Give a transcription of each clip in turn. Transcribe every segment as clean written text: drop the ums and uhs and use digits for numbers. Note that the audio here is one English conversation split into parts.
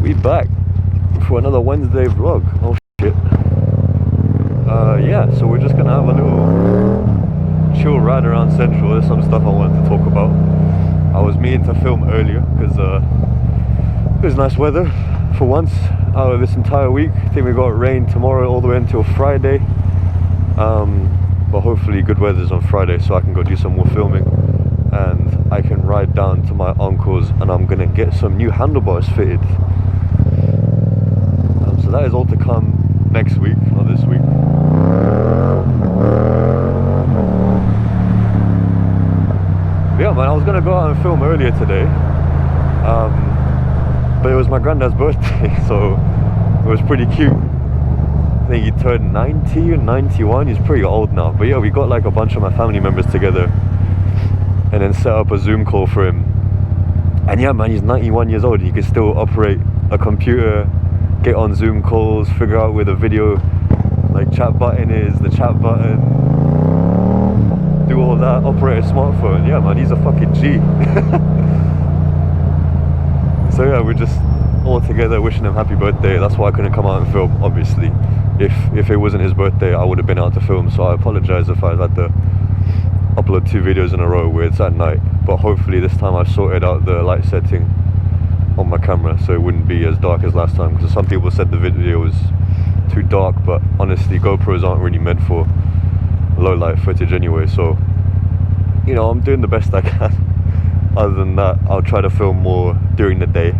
We back for another Wednesday vlog. Oh shit. Yeah, so we're just gonna have a little chill ride around Central. There's some stuff I wanted to talk about. I was meaning to film earlier because it was nice weather for once out of this entire week. I think we got rain tomorrow all the way until Friday. But hopefully good weather's on Friday so I can go do some more filming and I can ride down to my uncle's and I'm gonna get some new handlebars fitted. So that is all to come next week, not this week. Yeah man, I was gonna go out and film earlier today, but it was my granddad's birthday, so it was pretty cute. I think he turned 90 or 91, he's pretty old now. But yeah, we got like a bunch of my family members together and then set up a Zoom call for him. And yeah man, he's 91 years old, he can still operate a computer, get on Zoom calls, figure out where the video like chat button is, the chat button, do all that, operate a smartphone. Yeah man, he's a fucking G. So yeah, we're just all together wishing him happy birthday. That's why I couldn't come out and film, obviously. If it wasn't his birthday, I would have been out to film, so I apologize if I've had to upload 2 videos in a row where it's at night. But hopefully this time I've sorted out the light setting on my camera so it wouldn't be as dark as last time, because some people said the video was too dark, but honestly GoPros aren't really meant for low light footage anyway, so you know, I'm doing the best I can. Other than that, I'll try to film more during the day,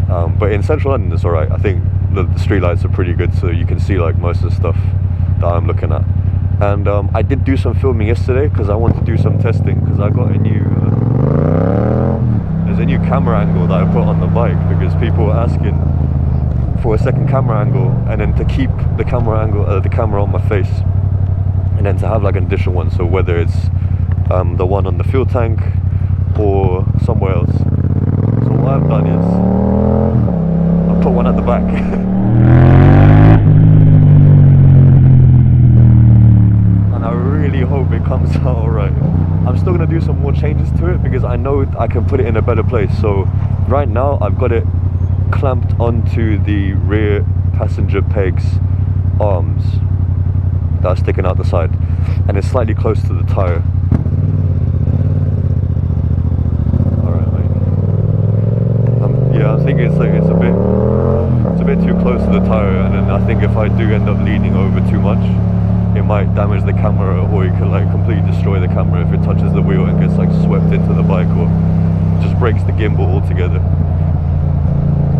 but in central London it's alright. I think the street lights are pretty good, so you can see like most of the stuff that I'm looking at. And I did do some filming yesterday because I wanted to do some testing, because I got a new there's a new camera angle that I put on the bike, because people were asking for a second camera angle and then to keep the camera angle, the camera on my face, and then to have like an additional one, so whether it's the one on the fuel tank or somewhere else. So what I've done is I put one at the back. And I really hope it comes out alright. I'm still going to do some more changes to it because I know I can put it in a better place. So right now I've got it clamped onto the rear passenger peg's arms that are sticking out the side, and it's slightly close to the tyre. Alright mate. Yeah, I think it's a bit too close to the tyre, and then I think if I do end up leaning over too much, it might damage the camera, or it can like completely destroy the camera if it touches the wheel and gets like swept into the bike, or just breaks the gimbal altogether.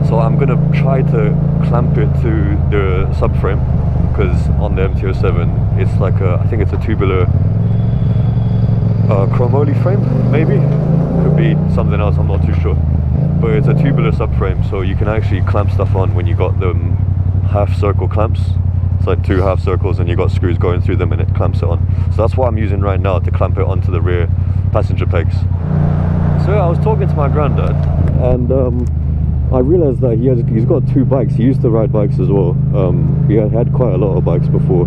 So I'm gonna try to clamp it to the subframe, because on the MT-07 it's like I think it's a tubular chromoly frame, maybe, could be something else, I'm not too sure, but it's a tubular subframe, so you can actually clamp stuff on when you got them half circle clamps. It's like 2 half circles and you got screws going through them and it clamps it on. So that's what I'm using right now to clamp it onto the rear passenger pegs. So yeah, I was talking to my granddad and I realized that he's got 2 bikes. He used to ride bikes as well. He had quite a lot of bikes before,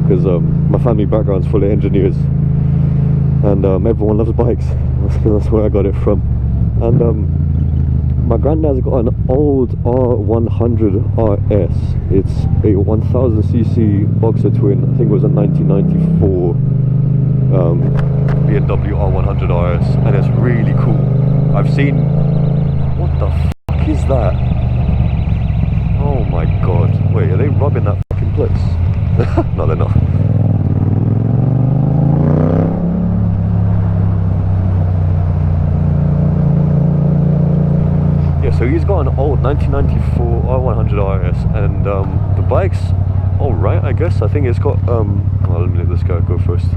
because my family background's full of engineers and everyone loves bikes. That's where I got it from. And my granddad's got an old R100 RS. It's a 1000cc boxer twin. I think it was a 1994 BMW R100 RS, and it's really cool. I've seen... What the fuck is that? Oh my god. Wait, are they robbing that fucking place? No, they're not. So he's got an old 1994 R100 RS, and the bike's alright, I guess. I think it's got let me let this guy go first.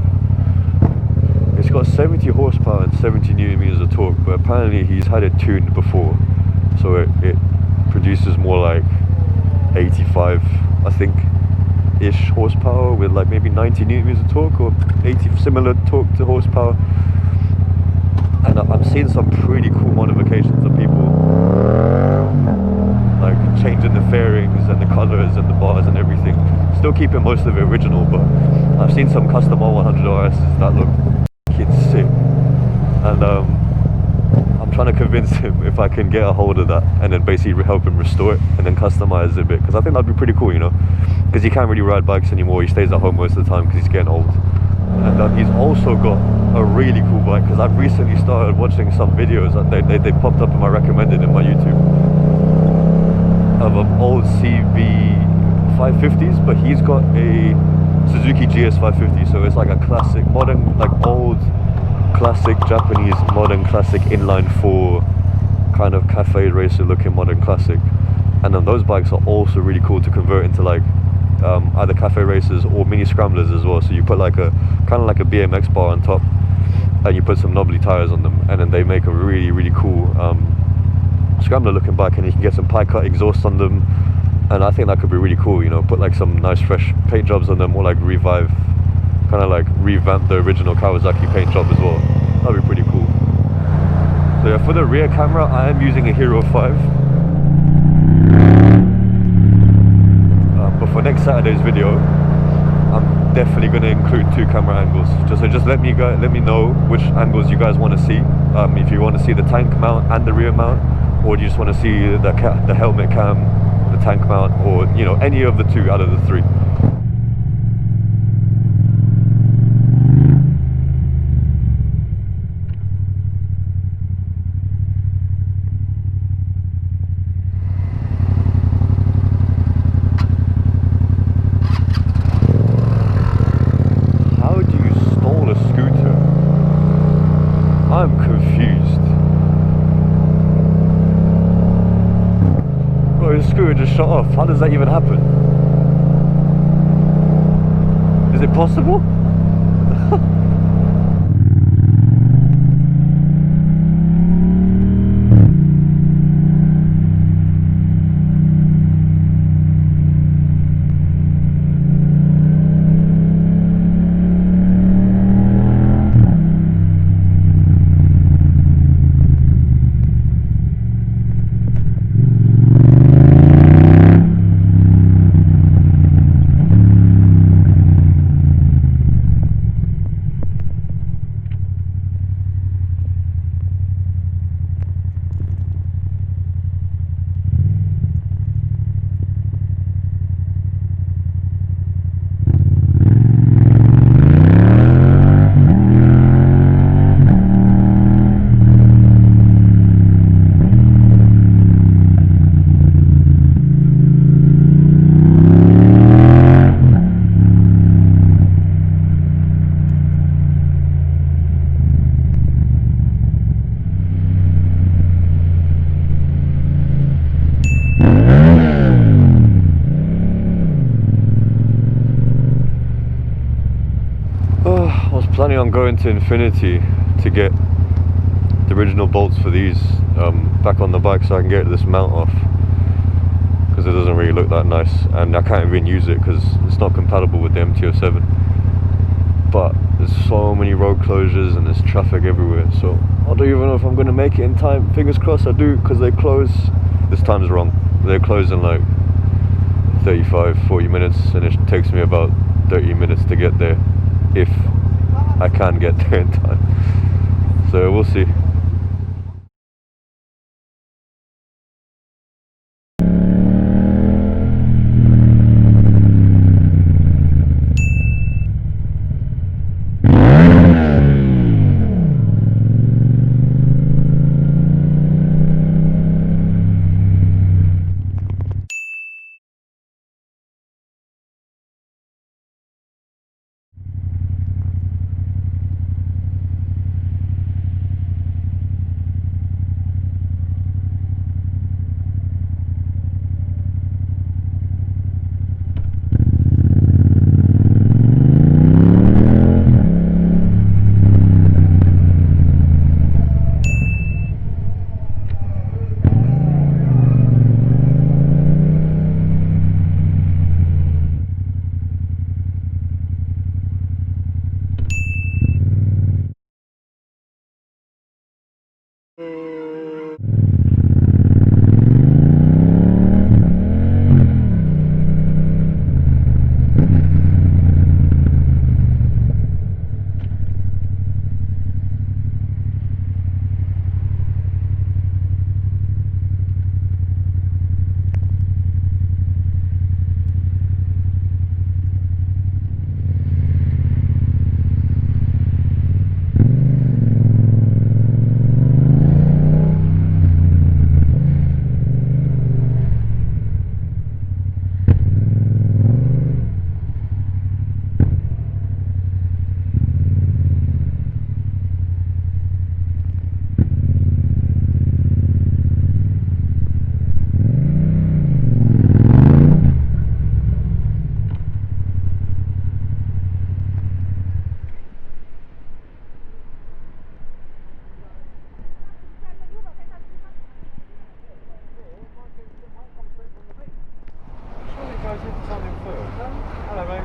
It's got 70 horsepower and 70 newton meters of torque, but apparently he's had it tuned before, so it produces more like 85, I think, ish horsepower, with like maybe 90 newton meters of torque, or 80 similar torque to horsepower. And I'm seeing some pretty cool modifications of people like changing the fairings and the colours and the bars and everything, still keeping most of it original, but I've seen some custom R100 RSs that look sick, and I'm trying to convince him if I can get a hold of that and then basically help him restore it and then customize it a bit, because I think that'd be pretty cool, you know, because he can't really ride bikes anymore. He stays at home most of the time because he's getting old. And he's also got a really cool bike, because I've recently started watching some videos that they popped up in my recommended in my YouTube of old CB 550s, but he's got a Suzuki GS 550, so it's like a classic modern, like old classic Japanese modern classic inline 4 kind of cafe racer looking modern classic. And then those bikes are also really cool to convert into like either cafe racers or mini scramblers as well. So you put like a kind of like a BMX bar on top and you put some knobbly tires on them, and then they make a really cool scrambler looking bike, and you can get some pie cut exhaust on them. And I think that could be really cool, you know, put like some nice fresh paint jobs on them, or like revamp the original Kawasaki paint job as well. That'd be pretty cool. So yeah, for the rear camera I am using a Hero 5. But for next Saturday's video, I'm definitely going to include 2 camera angles. Just let me know which angles you guys want to see. If you want to see the tank mount and the rear mount, or do you just want to see the helmet cam, the tank mount, or you know, any of the 2 out of the 3. How do you stall a scooter? I'm confused. Bro, his scooter just shut off. How does that even happen? Is it possible? I was planning on going to Infinity to get the original bolts for these back on the bike so I can get this mount off, because it doesn't really look that nice and I can't even use it because it's not compatible with the MT-07. But there's so many road closures and there's traffic everywhere, so I don't even know if I'm going to make it in time. Fingers crossed I do, because they close, this time's wrong, they close in like 35-40 minutes, and it takes me about 30 minutes to get there, if I can get there in time. So we'll see.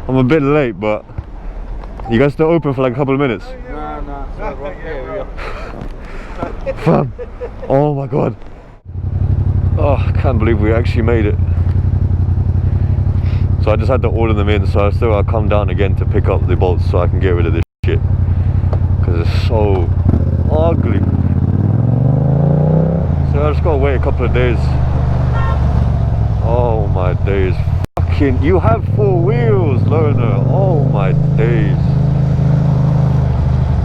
I'm a bit late, but you guys still open for like a couple of minutes? Nah. Fam. Oh my god. Oh, I can't believe we actually made it. So I just had to order them in, so I still gotta come down again to pick up the bolts so I can get rid of this shit. Because it's so ugly. So I just gotta wait a couple of days. Oh my days. Fucking, you have 4 wheels, learner. Oh my days.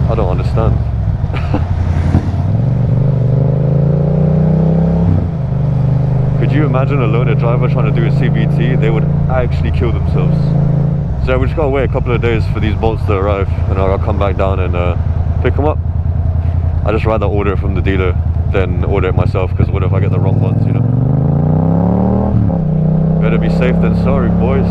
I don't understand. Could you imagine a loaner driver trying to do a CVT? They would actually kill themselves. So we just gotta wait a couple of days for these bolts to arrive, and I'll come back down and pick them up. I just rather order it from the dealer than order it myself, because what if I get the wrong ones, you know? Better be safe than sorry, boys.